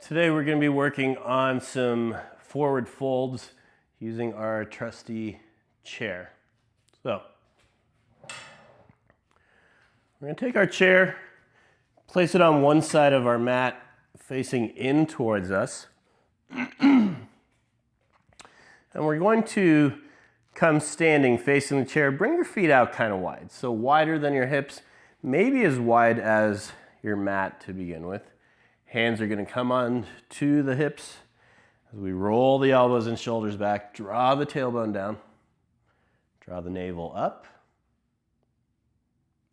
Today we're going to be working on some forward folds using our trusty chair. So we're going to take our chair, place it on one side of our mat facing in towards us, and we're going to come standing facing the chair. Bring your feet out kind of wide, so wider than your hips, maybe as wide as your mat to begin with. Hands are going to come on to the hips as we roll the elbows and shoulders back, draw the tailbone down, draw the navel up.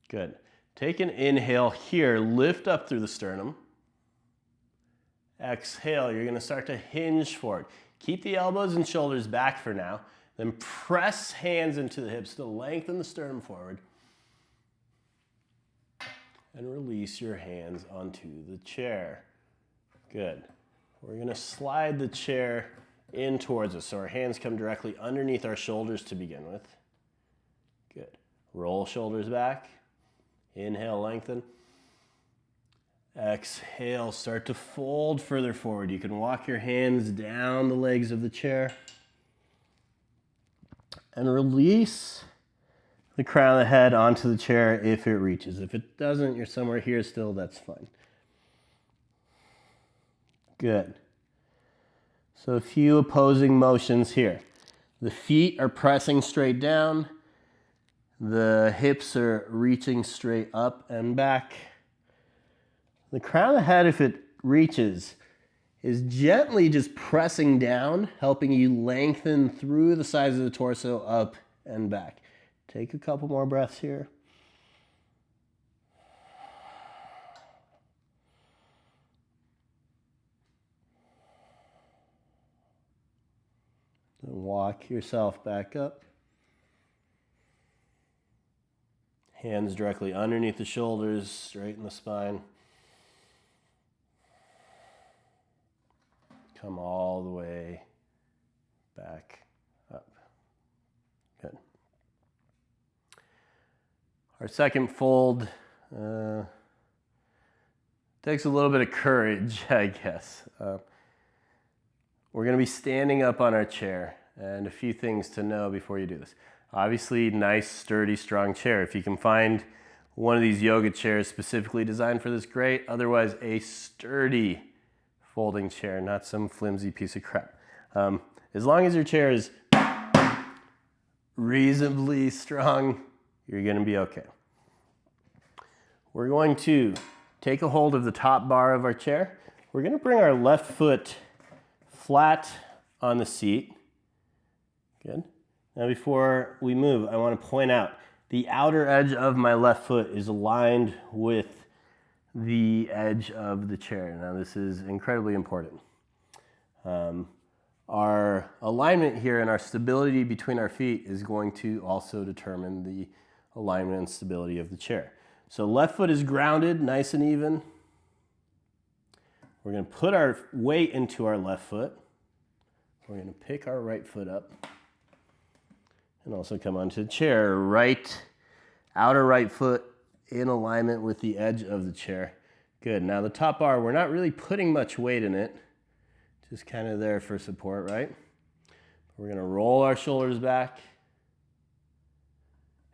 Good. Take an inhale here, lift up through the sternum. Exhale, you're going to start to hinge forward. Keep the elbows and shoulders back for now, then press hands into the hips to lengthen the sternum forward. And release your hands onto the chair. Good. We're going to slide the chair in towards us so our hands come directly underneath our shoulders to begin with. Good. Roll shoulders back. Inhale, lengthen. Exhale, start to fold further forward. You can walk your hands down the legs of the chair. And release the crown of the head onto the chair if it reaches. If it doesn't, you're somewhere here still, that's fine. Good. So a few opposing motions here. The feet are pressing straight down. The hips are reaching straight up and back. The crown of the head, if it reaches, is gently just pressing down, helping you lengthen through the sides of the torso up and back. Take a couple more breaths here. Then walk yourself back up. Hands directly underneath the shoulders, straighten the spine. Come all the way back up. Good. Our second fold takes a little bit of courage, I guess. We're going to be standing up on our chair, and a few things to know before you do this. Obviously, nice, sturdy, strong chair. If you can find one of these yoga chairs specifically designed for this, great. Otherwise, a sturdy folding chair, not some flimsy piece of crap. As long as your chair is reasonably strong, you're going to be okay. We're going to take a hold of the top bar of our chair. We're going to bring our left foot flat on the seat. Good. Now before we move, I want to point out the outer edge of my left foot is aligned with the edge of the chair. Now this is incredibly important. Our alignment here and our stability between our feet is going to also determine the alignment and stability of the chair. So left foot is grounded, nice and even. We're going to put our weight into our left foot. We're going to pick our right foot up and also come onto the chair. Outer right foot in alignment with the edge of the chair. Good. Now the top bar, we're not really putting much weight in it. Just kind of there for support, right? We're going to roll our shoulders back.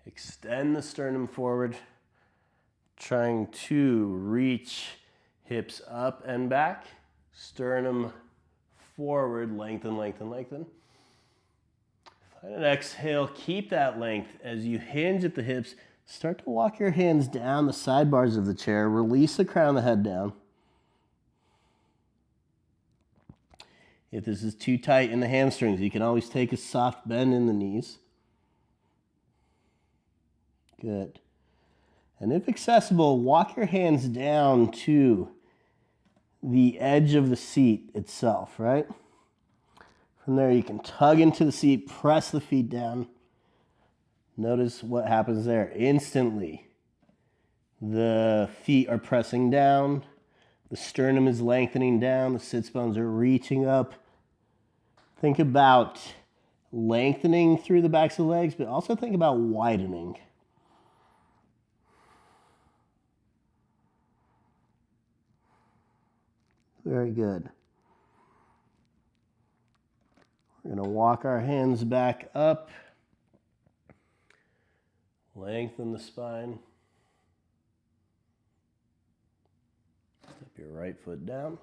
Extend the sternum forward. Trying to reach hips up and back. Sternum forward, lengthen, lengthen, lengthen. Find an exhale, keep that length as you hinge at the hips. Start to walk your hands down the sidebars of the chair. Release the crown of the head down. If this is too tight in the hamstrings, you can always take a soft bend in the knees. Good. And if accessible, walk your hands down to the edge of the seat itself, right? From there, you can tug into the seat, press the feet down. Notice what happens there. Instantly, the feet are pressing down. The sternum is lengthening down. The sits bones are reaching up. Think about lengthening through the backs of the legs, but also think about widening. Very good. We're going to walk our hands back up. Lengthen the spine. Step your right foot down.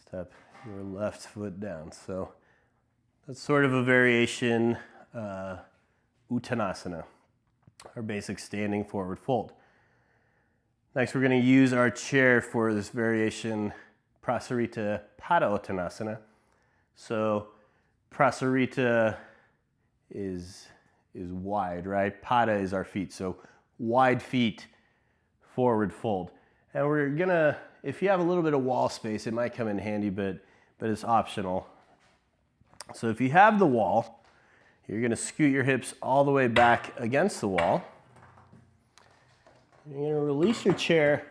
Step your left foot down. So that's sort of a variation, Uttanasana, our basic standing forward fold. Next, we're going to use our chair for this variation, Prasarita Pada Uttanasana. So Prasarita is wide, right? Pada is our feet, so wide feet, forward fold. And we're gonna, if you have a little bit of wall space, it might come in handy, but it's optional. So if you have the wall, you're gonna scoot your hips all the way back against the wall. You're gonna release your chair.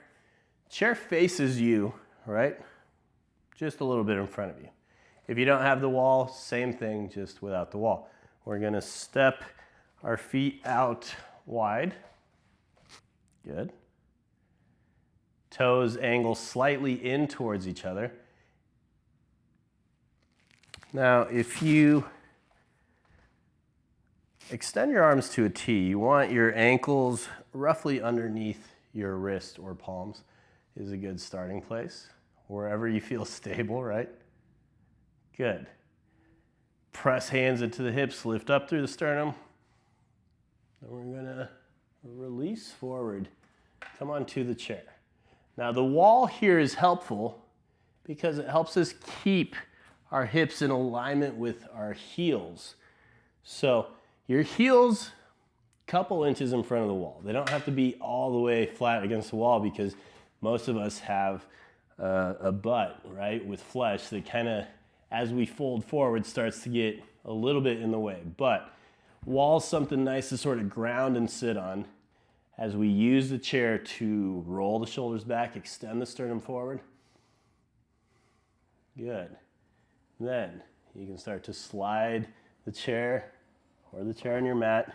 Chair faces you, right? Just a little bit in front of you. If you don't have the wall, same thing, just without the wall. We're gonna step our feet out wide. Good. Toes angle slightly in towards each other. Now, if you extend your arms to a T, you want your ankles roughly underneath your wrist or palms is a good starting place. Wherever you feel stable, right? Good. Press hands into the hips, lift up through the sternum. Then we're gonna release forward, come onto the chair. Now the wall here is helpful because it helps us keep our hips in alignment with our heels. So your heels, couple inches in front of the wall. They don't have to be all the way flat against the wall because most of us have a butt, right, with flesh that kind of, as we fold forward, starts to get a little bit in the way. But wall's something nice to sort of ground and sit on as we use the chair to roll the shoulders back, extend the sternum forward. Good. Then you can start to slide the chair or the chair on your mat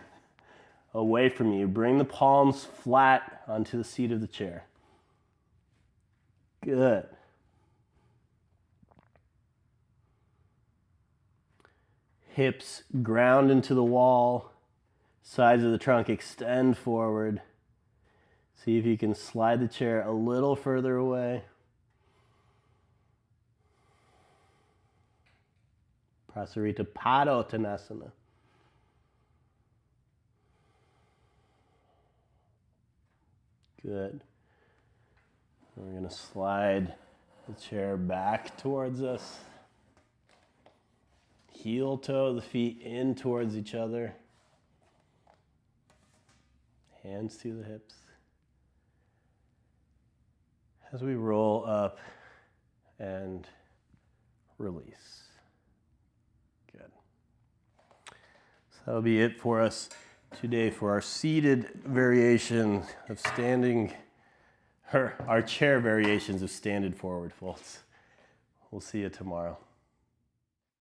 away from you. Bring the palms flat onto the seat of the chair. Good. Hips ground into the wall, sides of the trunk extend forward. See if you can slide the chair a little further away. Prasarita Pada Uttanasana. Good. We're going to slide the chair back towards us. Heel toe the feet in towards each other. Hands to the hips. As we roll up and release. Good. So that'll be it for us today for our seated variation of standing, our chair variations of standing forward folds. We'll see you tomorrow.